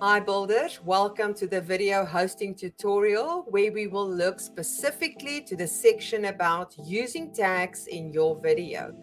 Hi builders, welcome to the video hosting tutorial where we will look specifically to the section about using tags in your video.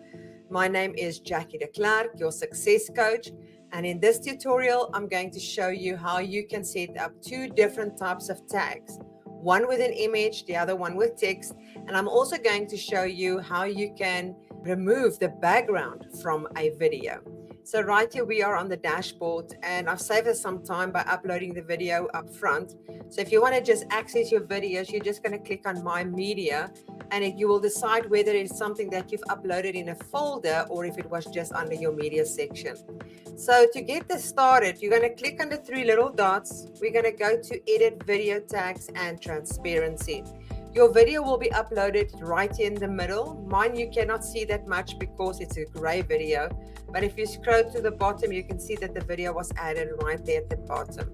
My name is Jackie de Klerk, your success coach, and in this tutorial I'm going to show you how you can set up two different types of tags, one with an image, the other one with text, and I'm also going to show you how you can remove the background from a video. So right here we are on the dashboard, and I've saved us some time by uploading the video up front. So if you want to just access your videos, you're just going to click on My Media, and you will decide whether it's something that you've uploaded in a folder or if it was just under your media section. So to get this started, you're going to click on the three little dots. We're going to go to Edit Video Tags and Transparency. Your video will be uploaded right here in the middle. Mine, you cannot see that much because it's a gray video. But if you scroll to the bottom, you can see that the video was added right there at the bottom.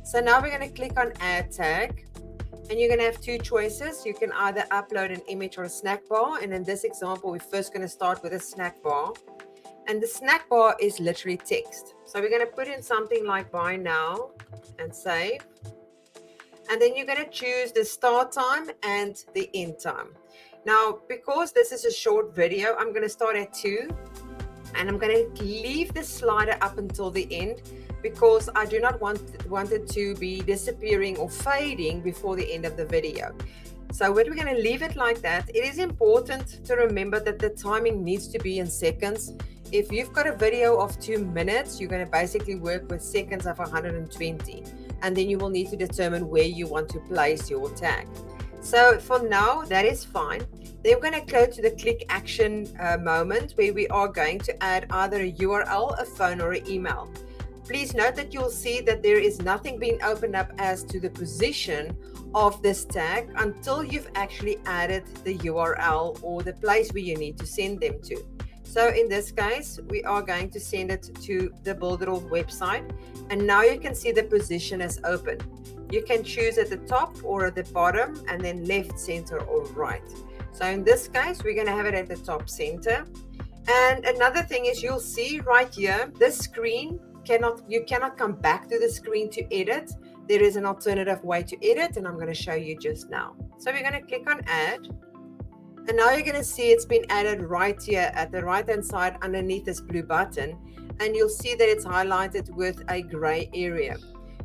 So now we're going to click on Add Tag. And you're going to have two choices. You can either upload an image or a snack bar. And in this example, we're first going to start with a snack bar. And the snack bar is literally text. So we're going to put in something like buy now and save. And then you're going to choose the start time and the end time. Now, because this is a short video, I'm going to start at 2. And I'm going to leave the slider up until the end because I do not want it to be disappearing or fading before the end of the video. So we're going to leave it like that. It is important to remember that the timing needs to be in seconds. If you've got a video of 2 minutes, you're going to basically work with seconds of 120. And then you will need to determine where you want to place your tag. So for now, that is fine. Then we're going to go to the click action moment where we are going to add either a URL, a phone, or an email. Please note that you'll see that there is nothing being opened up as to the position of this tag until you've actually added the URL or the place where you need to send them to. So in this case, we are going to send it to the Builderall website. And now you can see the position is open. You can choose at the top or at the bottom and then left, center, or right. So in this case, we're going to have it at the top center. And another thing is you'll see right here, this screen, you cannot come back to the screen to edit. There is an alternative way to edit, and I'm going to show you just now. So we're going to click on add. And now you're going to see it's been added right here at the right hand side underneath this blue button. And you'll see that it's highlighted with a gray area.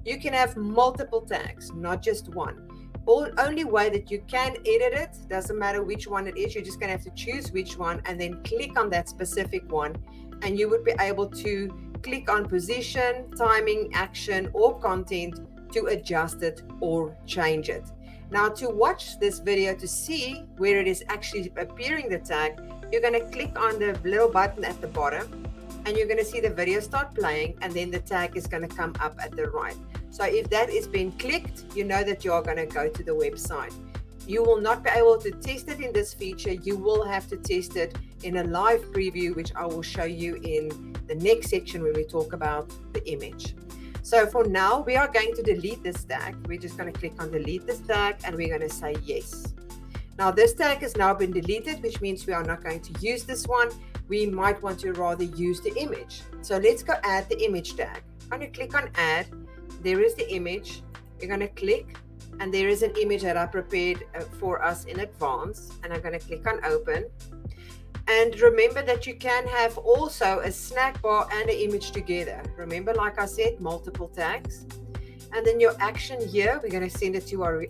You can have multiple tags, not just one. Only way that you can edit it, doesn't matter which one it is, you're just going to have to choose which one and then click on that specific one. And you would be able to click on position, timing, action, or content to adjust it or change it. Now to watch this video to see where it is actually appearing the tag, you're going to click on the little button at the bottom and you're going to see the video start playing, and then the tag is going to come up at the right. So if that is being clicked, you know that you are going to go to the website. You will not be able to test it in this feature. You will have to test it in a live preview, which I will show you in the next section when we talk about the image. So for now, we are going to delete this tag. We're just going to click on delete this tag and we're going to say yes. Now this tag has now been deleted, which means we are not going to use this one. We might want to rather use the image. So let's go add the image tag. I'm going to click on add. There is the image. You're going to click, and there is an image that I prepared for us in advance. And I'm going to click on open. And remember that you can have also a snack bar and an image together. Remember, like I said, multiple tags. And then your action here, we're going to send it to our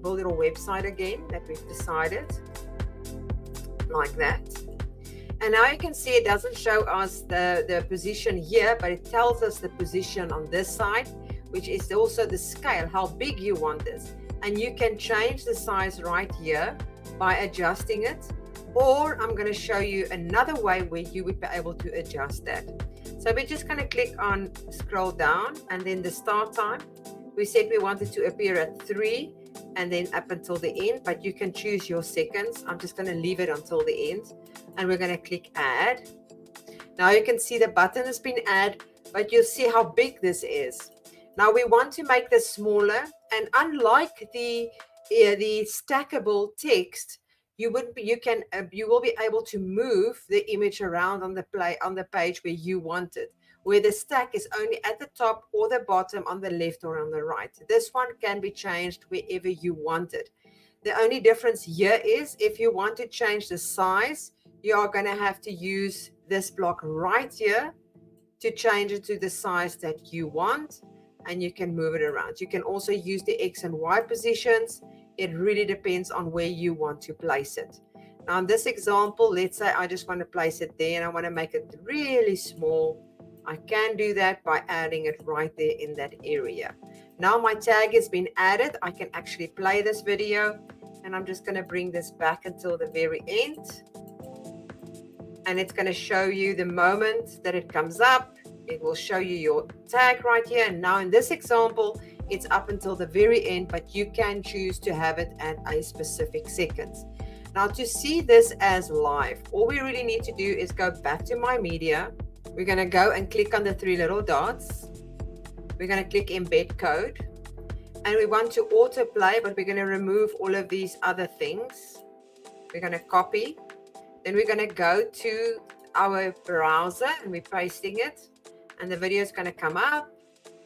Builderall website again that we've decided, like that. And now you can see it doesn't show us the position here, but it tells us the position on this side, which is also the scale, how big you want this. And you can change the size right here by adjusting it. Or I'm going to show you another way where you would be able to adjust that. So we're just going to click on scroll down, and then the start time. We said we wanted to appear at 3 and then up until the end, but you can choose your seconds. I'm just going to leave it until the end, and we're going to click add. Now you can see the button has been added, but you'll see how big this is. Now we want to make this smaller, and unlike the stackable text, you will be able to move the image around on the page where you want it. where the stack is only at the top or the bottom on the left or on the right. This one can be changed wherever you want it. The only difference here is if you want to change the size, you are going to have to use this block right here to change it to the size that you want, and you can move it around. You can also use the X and Y positions. It really depends on where you want to place it. Now in this example, let's say I just want to place it there and I want to make it really small. I can do that by adding it right there in that area. Now my tag has been added. I can actually play this video, and I'm just going to bring this back until the very end. And it's going to show you the moment that it comes up. It will show you your tag right here. And now in this example, it's up until the very end, but you can choose to have it at a specific second. Now to see this as live, all we really need to do is go back to my media. We're going to go and click on the three little dots. We're going to click embed code, and we want to autoplay, but we're going to remove all of these other things. We're going to copy. Then we're going to go to our browser and we're pasting it, and the video is going to come up.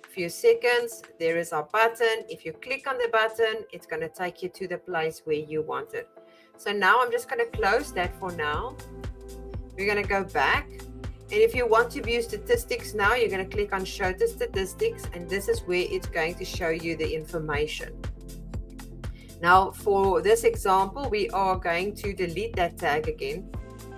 A few seconds, there is our button. If you click on the button, it's going to take you to the place where you want it. So now I'm just going to close that for now. We're going to go back, and if you want to view statistics now, you're going to click on show the statistics, and this is where it's going to show you the information. Now for this example, we are going to delete that tag again.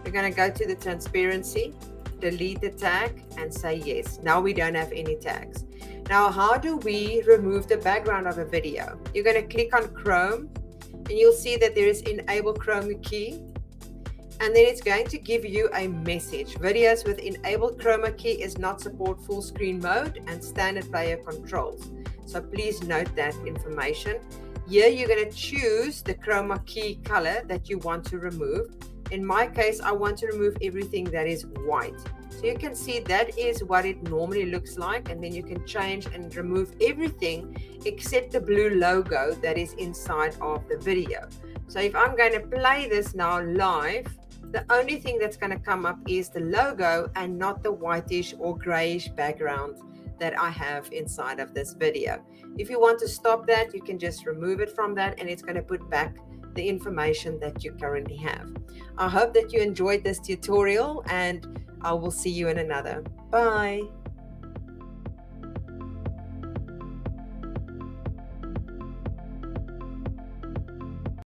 We're going to go to the transparency, delete the tag, and say yes. Now we don't have any tags. Now how do we remove the background of a video? You're going to click on Chrome, and you'll see that there is enable chroma key, and then it's going to give you a message. Videos with enabled chroma key is not support full screen mode and standard player controls. So please note that information. Here you're going to choose the chroma key color that you want to remove. In my case, I want to remove everything that is white. So you can see that is what it normally looks like, and then you can change and remove everything except the blue logo that is inside of the video. So if I'm going to play this now live, the only thing that's going to come up is the logo and not the whitish or grayish background that I have inside of this video. If you want to stop that, you can just remove it from that, and it's going to put back the information that you currently have. I hope that you enjoyed this tutorial, and I will see you in another. Bye.